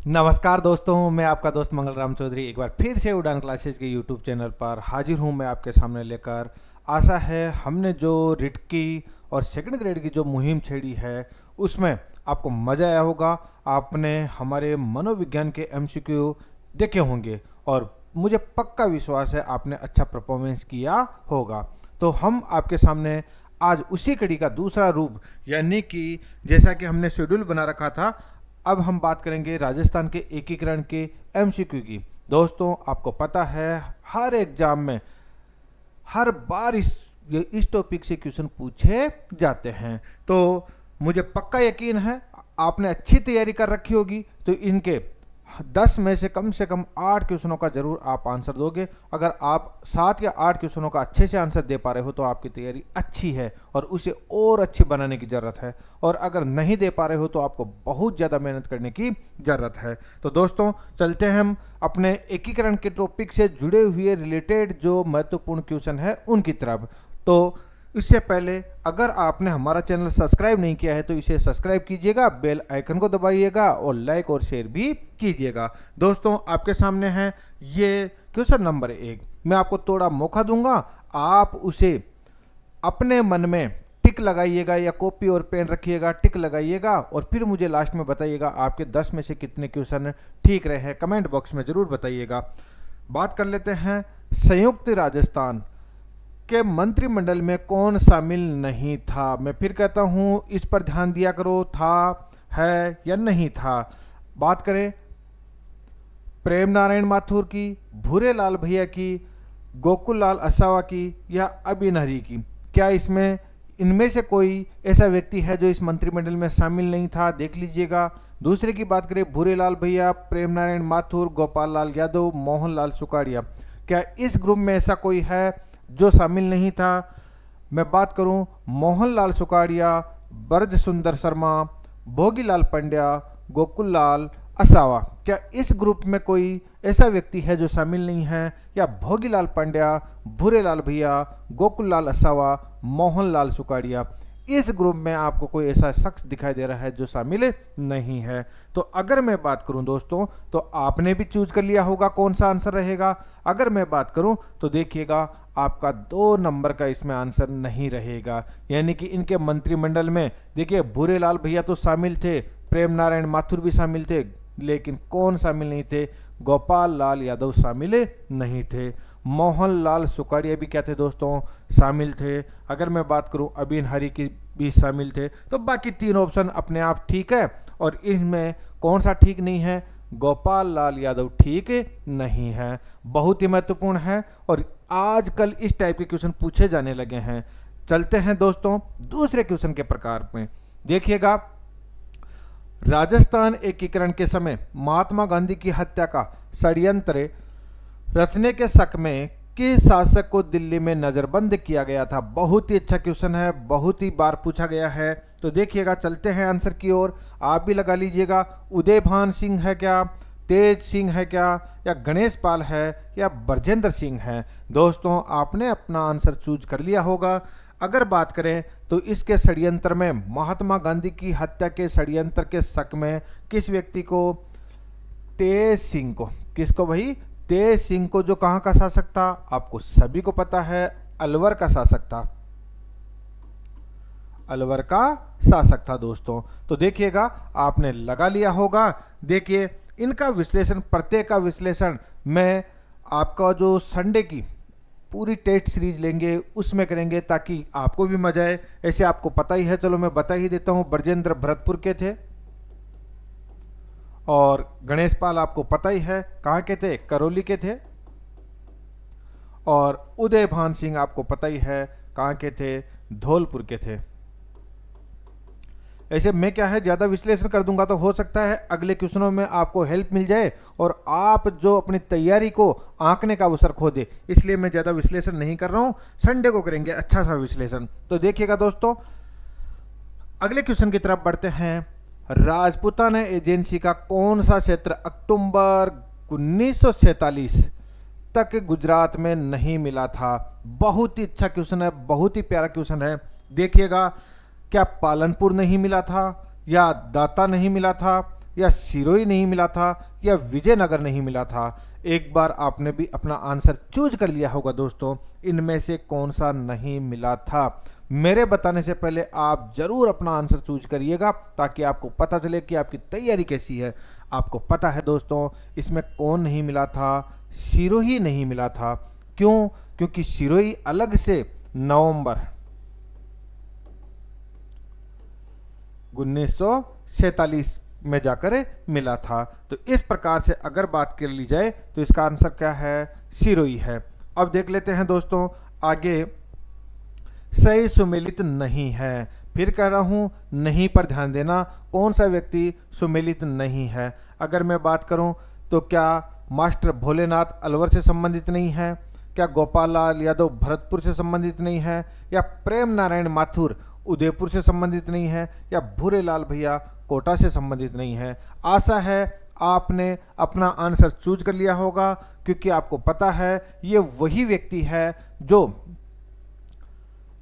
नमस्कार दोस्तों, मैं आपका दोस्त मंगल राम चौधरी एक बार फिर से उड़ान क्लासेस के यूट्यूब चैनल पर हाजिर हूं। मैं आपके सामने लेकर, आशा है हमने जो रिट की और सेकंड ग्रेड की जो मुहिम छेड़ी है उसमें आपको मज़ा आया होगा। आपने हमारे मनोविज्ञान के एमसीक्यू देखे होंगे और मुझे पक्का विश्वास है आपने अच्छा परफॉर्मेंस किया होगा। तो हम आपके सामने आज उसी कड़ी का दूसरा रूप, यानी कि जैसा कि हमने शेड्यूल बना रखा था, अब हम बात करेंगे राजस्थान के एकीकरण के एमसीक्यू की। दोस्तों, आपको पता है हर एग्जाम में हर बार इस टॉपिक से क्वेश्चन पूछे जाते हैं। तो मुझे पक्का यकीन है आपने अच्छी तैयारी कर रखी होगी, तो इनके 10 में से कम 8 क्वेश्चनों का जरूर आप आंसर दोगे। अगर आप 7 या 8 क्वेश्चनों का अच्छे से आंसर दे पा रहे हो तो आपकी तैयारी अच्छी है और उसे और अच्छी बनाने की ज़रूरत है। और अगर नहीं दे पा रहे हो तो आपको बहुत ज़्यादा मेहनत करने की ज़रूरत है। तो दोस्तों, चलते हैं हम अपने एकीकरण के टॉपिक से जुड़े हुए रिलेटेड जो महत्वपूर्ण क्वेश्चन है उनकी तरफ। तो इससे पहले अगर आपने हमारा चैनल सब्सक्राइब नहीं किया है तो इसे सब्सक्राइब कीजिएगा, बेल आइकन को दबाइएगा और लाइक और शेयर भी कीजिएगा। दोस्तों, आपके सामने है ये क्वेश्चन नंबर 1। मैं आपको थोड़ा मौका दूंगा, आप उसे अपने मन में टिक लगाइएगा या कॉपी और पेन रखिएगा, टिक लगाइएगा और फिर मुझे लास्ट में बताइएगा आपके 10 में से कितने क्वेश्चन ठीक रहे हैं। कमेंट बॉक्स में ज़रूर बताइएगा। बात कर लेते हैं, संयुक्त राजस्थान के मंत्रिमंडल में कौन शामिल नहीं था। मैं फिर कहता हूं, इस पर ध्यान दिया करो, था, है या नहीं था। बात करें प्रेम नारायण माथुर की, भूरे लाल भैया की, गोकुल लाल असावा की या अबिन हरी की। क्या इसमें इनमें से कोई ऐसा व्यक्ति है जो इस मंत्रिमंडल में शामिल नहीं था? देख लीजिएगा। दूसरे की बात करें, भूरे लाल भैया, प्रेम नारायण माथुर, गोपाल लाल यादव, मोहन लाल सुकाड़िया। क्या इस ग्रुप में ऐसा कोई है जो शामिल नहीं था? मैं बात करूं मोहनलाल सुकाड़िया, ब्रज सुंदर शर्मा, भोगीलाल पंड्या, गोकुल लाल असावा। क्या इस ग्रुप में कोई ऐसा व्यक्ति है जो शामिल नहीं है? या भोगीलाल पंड्या, भूरेलाल भैया, गोकुल लाल असावा, मोहनलाल सुकाड़िया, इस ग्रुप में आपको कोई ऐसा शख्स दिखाई दे रहा है जो शामिल नहीं है? तो अगर मैं बात करूं दोस्तों, तो आपने भी चूज कर लिया होगा कौन सा आंसर रहेगा। अगर मैं बात करूं तो देखिएगा, आपका 2 नंबर का इसमें आंसर नहीं रहेगा। यानी कि इनके मंत्रिमंडल में देखिए, भूरेलाल भैया तो शामिल थे, प्रेम नारायण माथुर भी शामिल थे, लेकिन कौन शामिल नहीं थे? गोपाल लाल यादव शामिल नहीं थे। मोहनलाल सुकाड़िया भी क्या थे दोस्तों? शामिल थे। अगर मैं बात करूं अबिन हरी की भी शामिल थे। तो बाकी 3 ऑप्शन अपने आप ठीक है और इनमें कौन सा ठीक नहीं है? गोपाल लाल यादव ठीक नहीं है। बहुत ही महत्वपूर्ण है और आजकल इस टाइप के क्वेश्चन पूछे जाने लगे हैं। चलते हैं दोस्तों दूसरे क्वेश्चन के प्रकार में। देखिएगा, राजस्थान एकीकरण के समय महात्मा गांधी की हत्या का षड्यंत्र रचने के शक में किस शासक को दिल्ली में नजरबंद किया गया था? बहुत ही अच्छा क्वेश्चन है, बहुत ही बार पूछा गया है। तो देखिएगा, चलते हैं आंसर की ओर। आप भी लगा लीजिएगा। उदय भान सिंह है क्या, तेज सिंह है क्या, या गणेश पाल है, या ब्रजेंद्र सिंह है? दोस्तों, आपने अपना आंसर चूज कर लिया होगा। अगर बात करें तो इसके षड्यंत्र में, महात्मा गांधी की हत्या के षड्यंत्र के शक में किस व्यक्ति को? तेज सिंह को। किसको भाई? तेज सिंह को, जो कहां का शासक था? आपको सभी को पता है, अलवर का शासक था। अलवर का शासक था दोस्तों। तो देखिएगा, आपने लगा लिया होगा। देखिए, इनका विश्लेषण, प्रत्येक का विश्लेषण मैं आपका जो संडे की पूरी टेस्ट सीरीज लेंगे उसमें करेंगे, ताकि आपको भी मजा आए। ऐसे आपको पता ही है, चलो मैं बता ही देता हूं। ब्रजेंद्र भरतपुर के थे और गणेश पाल आपको पता ही है कहाँ के थे, करौली के थे। और उदय भान सिंह आपको पता ही है कहाँ के थे, धौलपुर के थे। ऐसे मैं क्या है, ज़्यादा विश्लेषण कर दूंगा तो हो सकता है अगले क्वेश्चनों में आपको हेल्प मिल जाए और आप जो अपनी तैयारी को आंकने का अवसर खो दे। इसलिए मैं ज़्यादा विश्लेषण नहीं कर रहा हूं, संडे को करेंगे अच्छा सा विश्लेषण। तो देखिएगा दोस्तों, अगले क्वेश्चन की तरफ बढ़ते हैं। राजपूताना एजेंसी का कौन सा क्षेत्र अक्टूबर 1947 तक गुजरात में नहीं मिला था? बहुत ही अच्छा क्वेश्चन है, बहुत ही प्यारा क्वेश्चन है। देखिएगा, क्या पालनपुर नहीं मिला था, या दाता नहीं मिला था, या सिरोही नहीं मिला था या विजयनगर नहीं मिला था। एक बार आपने भी अपना आंसर चूज कर लिया होगा दोस्तों, इनमें से कौन सा नहीं मिला था। मेरे बताने से पहले आप जरूर अपना आंसर चूज करिएगा ताकि आपको पता चले कि आपकी तैयारी कैसी है। आपको पता है दोस्तों इसमें कौन नहीं मिला था, सिरोही नहीं मिला था। क्यों? क्योंकि सिरोही अलग से नवंबर 1947 में जाकर मिला था। तो इस प्रकार से अगर बात कर ली जाए तो इसका आंसर क्या है, सिरोही है। अब देख लेते हैं दोस्तों आगे, सही सुमेलित नहीं है। फिर कह रहा हूं नहीं पर ध्यान देना, कौन सा व्यक्ति सुमेलित नहीं है। अगर मैं बात करूं तो क्या मास्टर भोलेनाथ अलवर से संबंधित नहीं है, क्या गोपाल लाल यादव भरतपुर से संबंधित नहीं है, या प्रेम नारायण माथुर उदयपुर से संबंधित नहीं है, या भूरेलाल भैया कोटा से संबंधित नहीं है। आशा है आपने अपना आंसर चूज कर लिया होगा, क्योंकि आपको पता है ये वही व्यक्ति है जो,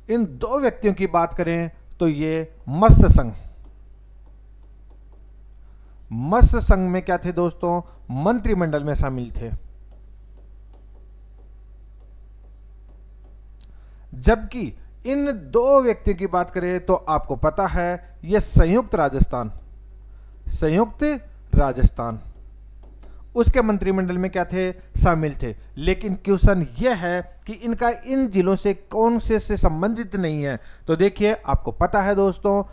इन दो व्यक्तियों की बात करें तो ये मत्स्य संघ में क्या थे दोस्तों, मंत्रिमंडल में शामिल थे। जबकि इन दो व्यक्तियों की बात करें तो आपको पता है ये संयुक्त राजस्थान उसके मंत्रिमंडल में क्या थे, शामिल थे। लेकिन क्वेश्चन यह है कि इनका इन जिलों से कौन से संबंधित नहीं है। तो देखिए आपको पता है दोस्तों,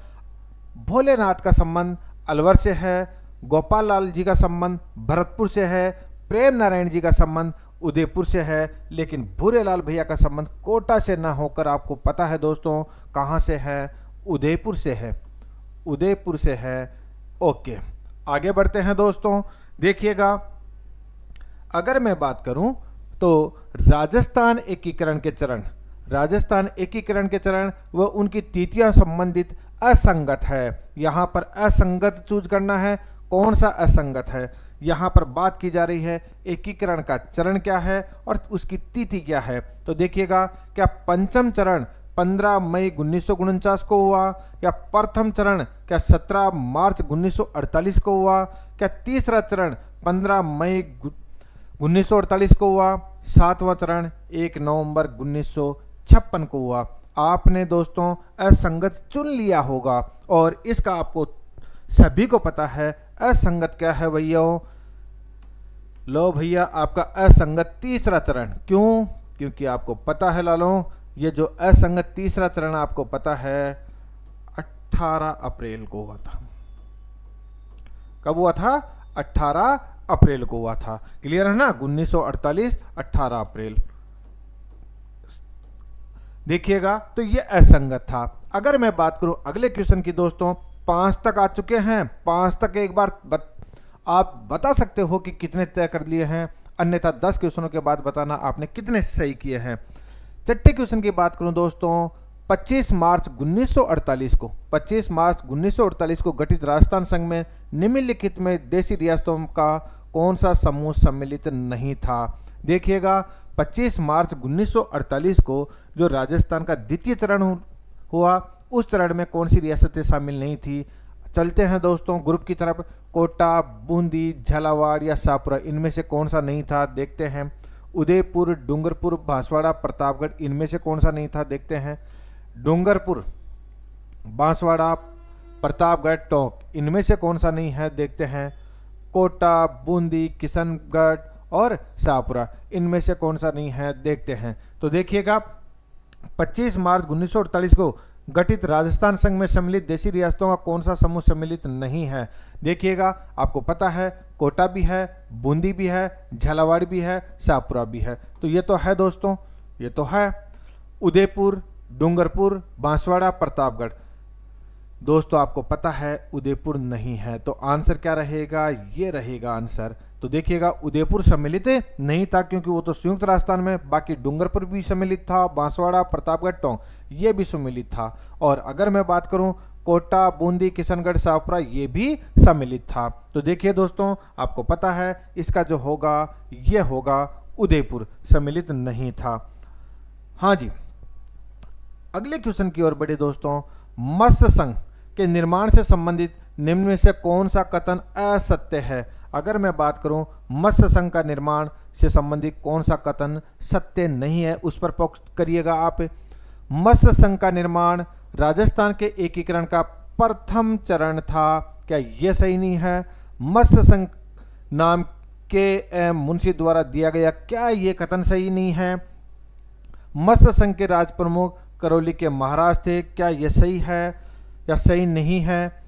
भोलेनाथ का संबंध अलवर से है, गोपाल लाल जी का संबंध भरतपुर से है, प्रेम नारायण जी का संबंध उदयपुर से है, लेकिन भूरेलाल भैया का संबंध कोटा से ना होकर आपको पता है दोस्तों कहां से है, उदयपुर से है। ओके, आगे बढ़ते हैं दोस्तों। देखिएगा अगर मैं बात करूं तो राजस्थान एकीकरण के चरण व उनकी तिथियां संबंधित असंगत है। यहां पर असंगत चूज करना है, कौन सा असंगत है। यहां पर बात की जा रही है एकीकरण का चरण क्या है और उसकी तिथि क्या है। तो देखिएगा, क्या पंचम चरण 15 मई 1949 को हुआ, या प्रथम चरण क्या 17 मार्च 1948 को हुआ, क्या तीसरा चरण 15 मई 1948 को हुआ, सातवां चरण 1 नवंबर 1956 को हुआ। आपने दोस्तों असंगत चुन लिया होगा और इसका आपको सभी को पता है असंगत क्या है भैया। लो भैया, आपका असंगत तीसरा चरण। क्यों? क्योंकि आपको पता है लालो, ये जो असंगत तीसरा चरण आपको पता है 18 अप्रैल को हुआ था। कब हुआ था? 18 अप्रैल को हुआ था। क्लियर है ना? 1948 18 अप्रैल। देखिएगा तो ये असंगत था। अगर मैं बात करूं अगले क्वेश्चन की दोस्तों, 5 तक आ चुके हैं। 5 तक एक बार आप बता सकते हो कि कितने तय कर लिए हैं, अन्यथा 10 क्वेश्चनों के बाद बताना आपने कितने सही किए हैं। छठे क्वेश्चन की बात करूं दोस्तों, 25 मार्च 1948 को गठित राजस्थान संघ में निम्नलिखित में देशी रियासतों का कौन सा समूह सम्मिलित नहीं था। देखिएगा 25 मार्च 1948 को जो राजस्थान का द्वितीय चरण हुआ, उस चरण में कौन सी रियासतें शामिल नहीं थी। चलते हैं दोस्तों ग्रुप की तरफ। कोटा, बूंदी, झालावाड़ या शाहपुरा, इनमें से कौन सा नहीं था, देखते हैं। उदयपुर, डूंगरपुर, बांसवाड़ा, प्रतापगढ़, इनमें से कौन सा नहीं था, देखते हैं। डूंगरपुर, बांसवाड़ा, प्रतापगढ़, टोंक, इनमें से कौन सा नहीं है, देखते हैं। कोटा, बूंदी, किशनगढ़ और शाहपुरा, इनमें से कौन सा नहीं है, देखते हैं। तो देखिएगा 25 मार्च 1948 को गठित राजस्थान संघ में सम्मिलित देशी रियासतों का कौन सा समूह सम्मिलित नहीं है। देखिएगा आपको पता है कोटा भी है, बूंदी भी है, झालावाड़ भी है, शाहपुरा भी है। तो ये तो है दोस्तों, ये तो है उदयपुर, डूंगरपुर, बांसवाड़ा, प्रतापगढ़। दोस्तों आपको पता है उदयपुर नहीं है, तो आंसर क्या रहेगा, ये रहेगा आंसर। तो देखिएगा उदयपुर सम्मिलित नहीं था क्योंकि वो तो संयुक्त राजस्थान में, बाकी डूंगरपुर भी सम्मिलित था, बांसवाड़ा, प्रतापगढ़, टोंक ये भी सम्मिलित था। और अगर मैं बात करूं कोटा, बूंदी, किशनगढ़, शाहपुरा ये भी सम्मिलित था। तो देखिए दोस्तों आपको पता है इसका जो होगा ये होगा उदयपुर, सम्मिलित नहीं था। हाँ जी, अगले क्वेश्चन की ओर बढ़े दोस्तों। मत्स्य संघ के निर्माण से संबंधित निम्न में से कौन सा कथन असत्य है? अगर मैं बात करूं मत्स्य संघ का निर्माण से संबंधित कौन सा कथन सत्य नहीं है, उस पर फोकस करिएगा आप। मत्स्य संघ का निर्माण राजस्थान के एकीकरण का प्रथम चरण था, क्या यह सही नहीं है? मत्स्य संघ नाम के मुंशी द्वारा दिया गया, क्या यह कथन सही नहीं है? मत्स्य संघ के राज प्रमुख करौली के महाराज थे, क्या यह सही है या सही नहीं है?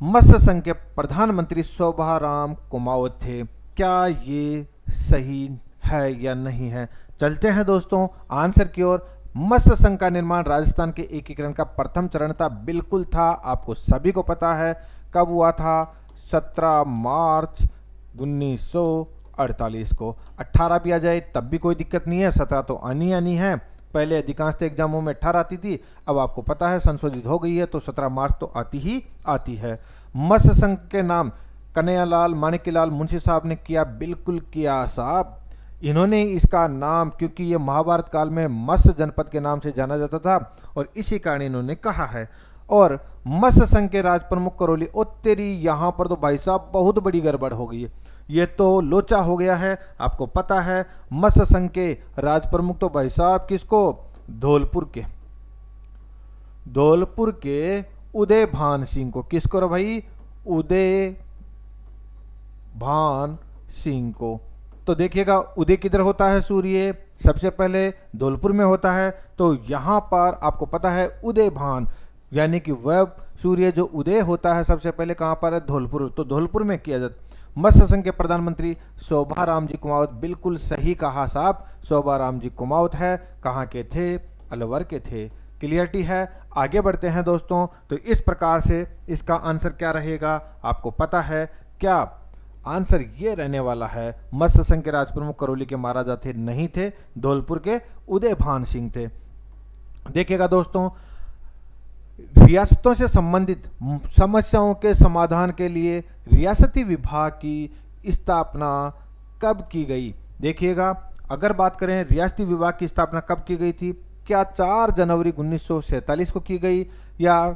मत्स्य संघ के प्रधानमंत्री शोभाराम कुमावत थे, क्या ये सही है या नहीं है? चलते हैं दोस्तों आंसर की ओर। मत्स्य संघ का निर्माण राजस्थान के एकीकरण का प्रथम चरण था, बिल्कुल था, आपको सभी को पता है। कब हुआ था? 17 मार्च 1948 को। 18 भी आ जाए तब भी कोई दिक्कत नहीं है, 17 तो आनी है। पहले अधिकांश एग्जामों में 18 आती थी, अब आपको पता है संशोधित हो गई है, तो 17 मार्च तो आती है। मत्स्य संघ के नाम कन्हैयालाल माणिक्यलाल मुंशी साहब ने किया, बिल्कुल किया साहब। इन्होंने इसका नाम, क्योंकि ये महाभारत काल में मत्स्य जनपद के नाम से जाना जाता था और इसी कारण इन्होंने कहा है। और मत्स्य संघ के राज प्रमुख करौली, ओ तेरी, यहाँ पर तो भाई साहब बहुत बड़ी गड़बड़ हो गई है, ये तो लोचा हो गया है। आपको पता है मत्स्य संघ के राज प्रमुख तो भाई साहब किसको? धौलपुर के उदय भान सिंह को। किसको रे भाई? उदय भान सिंह को। तो देखिएगा उदय किधर होता है? सूर्य सबसे पहले धौलपुर में होता है, तो यहां पर आपको पता है उदय भान, यानी कि वह सूर्य जो उदय होता है सबसे पहले कहां पर है? धौलपुर। तो धौलपुर में किया जाता। मत्स्य संघ के प्रधानमंत्री शोभाराम जी कुमावत, बिल्कुल सही कहा साहब, शोभाराम जी कुमावत है। कहाँ के थे? अलवर के थे। क्लियरिटी है। आगे बढ़ते हैं दोस्तों। तो इस प्रकार से इसका आंसर क्या रहेगा आपको पता है क्या? आंसर ये रहने वाला है मत्स्य संघ के राज प्रमुख करौली के महाराजा थे, नहीं थे, धौलपुर के उदय भान सिंह थे। देखिएगा दोस्तों, रियासतों से संबंधित समस्याओं के समाधान के लिए रियासती विभाग की स्थापना कब की गई? देखिएगा, अगर बात करें रियासती विभाग की स्थापना कब की गई थी, क्या 4 जनवरी 1947 को की गई, या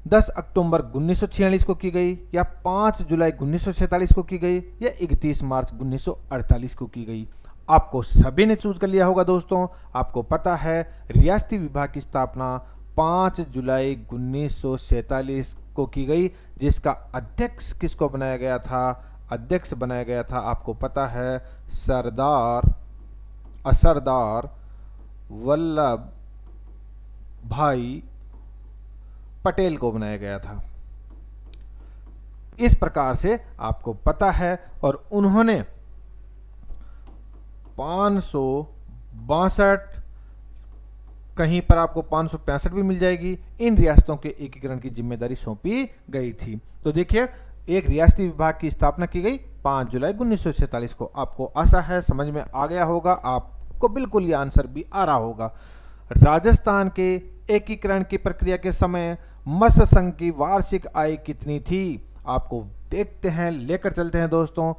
10 अक्टूबर 1946 को की गई, या 5 जुलाई 1947 को की गई, या 31 मार्च 1948 को की गई? आपको सभी ने चूज कर लिया होगा दोस्तों। आपको पता है रियासती विभाग की स्थापना 5 जुलाई 1947 को की गई, जिसका अध्यक्ष किसको बनाया गया था? अध्यक्ष बनाया गया था, आपको पता है, सरदार वल्लभ भाई पटेल को बनाया गया था। इस प्रकार से आपको पता है। और उन्होंने 562, कहीं पर आपको 565 भी मिल जाएगी, इन रियासतों के एकीकरण की जिम्मेदारी सौंपी गई थी। तो देखिए, एक रियासती विभाग की स्थापना की गई 5 जुलाई 1947 को। आपको आशा है समझ में आ गया होगा, आपको बिल्कुल ये आंसर भी आ रहा होगा। राजस्थान के एकीकरण की प्रक्रिया के समय मत्स्य संघ की वार्षिक आय कितनी थी? आपको देखते हैं, लेकर चलते हैं दोस्तों।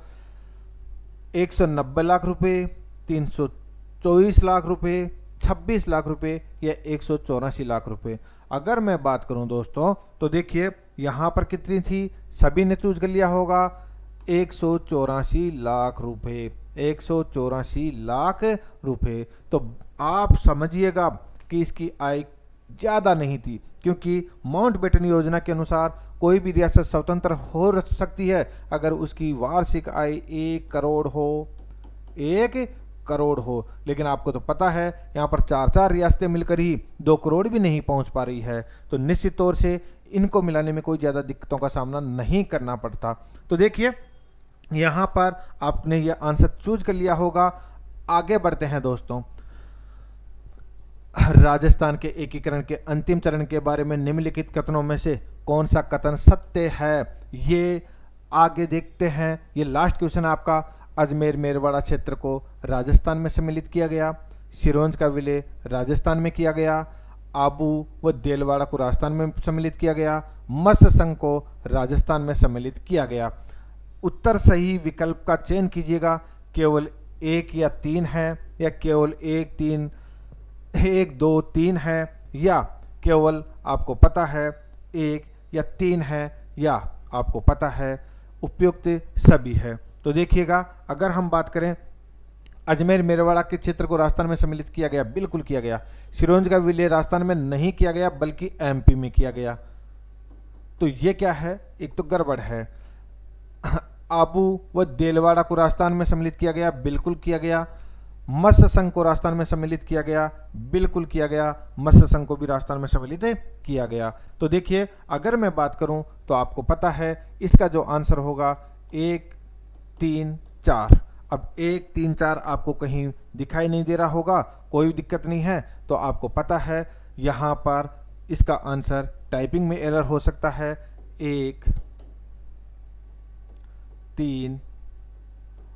190 लाख रुपए, 324 लाख रुपए, 26 लाख रुपए, या 184 लाख रुपए? अगर मैं बात करूं दोस्तों, तो देखिए यहां पर कितनी थी, सभी ने चूज कर लिया होगा, 184 लाख रुपए, 184 लाख रुपए। तो आप समझिएगा कि इसकी आय ज्यादा नहीं थी, क्योंकि माउंटबेटन योजना के अनुसार कोई भी रियासत स्वतंत्र हो सकती है अगर उसकी वार्षिक आय 1 करोड़ हो। लेकिन आपको तो पता है यहाँ पर 4 रियासतें मिलकर ही 2 करोड़ भी नहीं पहुंच पा रही है, तो निश्चित तौर से इनको मिलाने में कोई ज़्यादा दिक्कतों का सामना नहीं करना पड़ता। तो देखिए यहाँ पर आपने ये आंसर चूज कर लिया होगा। आगे बढ़ते हैं दोस्तों। राजस्थान के एकीकरण के अंतिम चरण के बारे में निम्नलिखित कथनों में से कौन सा कथन सत्य है, ये आगे देखते हैं। ये लास्ट क्वेश्चन आपका। अजमेर मेरवाड़ा क्षेत्र को राजस्थान में सम्मिलित किया गया, सिरोंज का विलय राजस्थान में किया गया, आबू व देलवाड़ा को राजस्थान में सम्मिलित किया गया, मत्स्य संघ को राजस्थान में सम्मिलित किया गया। उत्तर सही विकल्प का चयन कीजिएगा। केवल 1 या 3 है, या केवल 1, 2, 3 है, या केवल आपको पता है 1 या 3 है या आपको पता है उपयुक्त सभी है। तो देखिएगा, अगर हम बात करें अजमेर मेरवाड़ा के क्षेत्र को राजस्थान में सम्मिलित किया गया, बिल्कुल किया गया। सिरोंज का विलय राजस्थान में नहीं किया गया बल्कि एमपी में किया गया। तो ये क्या है, एक तो गड़बड़ है। आबू व देलवाड़ा को राजस्थान में सम्मिलित किया गया, बिल्कुल किया गया। मत्स्य संघ को राजस्थान में सम्मिलित किया गया, बिल्कुल किया गया। मत्स्य संघ को भी राजस्थान में सम्मिलित किया गया। तो देखिए, अगर मैं बात करूं तो आपको पता है इसका जो आंसर होगा 1 3 4। अब 1 3 4 आपको कहीं दिखाई नहीं दे रहा होगा, कोई दिक्कत नहीं है। तो आपको पता है यहाँ पर इसका आंसर टाइपिंग में एरर हो सकता है, 1 3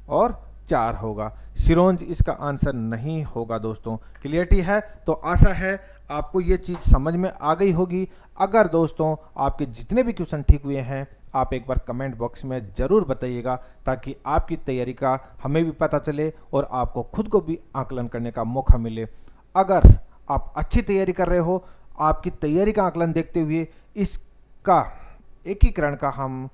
और 4 होगा। सिरोंज इसका आंसर नहीं होगा दोस्तों। क्लियरिटी है? तो आशा है आपको ये चीज़ समझ में आ गई होगी। अगर दोस्तों आपके जितने भी क्वेश्चन ठीक हुए हैं, आप एक बार कमेंट बॉक्स में ज़रूर बताइएगा, ताकि आपकी तैयारी का हमें भी पता चले और आपको खुद को भी आकलन करने का मौका मिले। अगर आप अच्छी तैयारी कर रहे हो, आपकी तैयारी का आकलन देखते हुए इसका एकीकरण का हम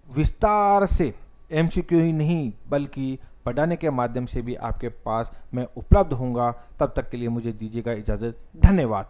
विस्तार से एमसीक्यू ही नहीं बल्कि पढ़ाने के माध्यम से भी आपके पास मैं उपलब्ध होऊंगा। तब तक के लिए मुझे दीजिएगा इजाज़त। धन्यवाद।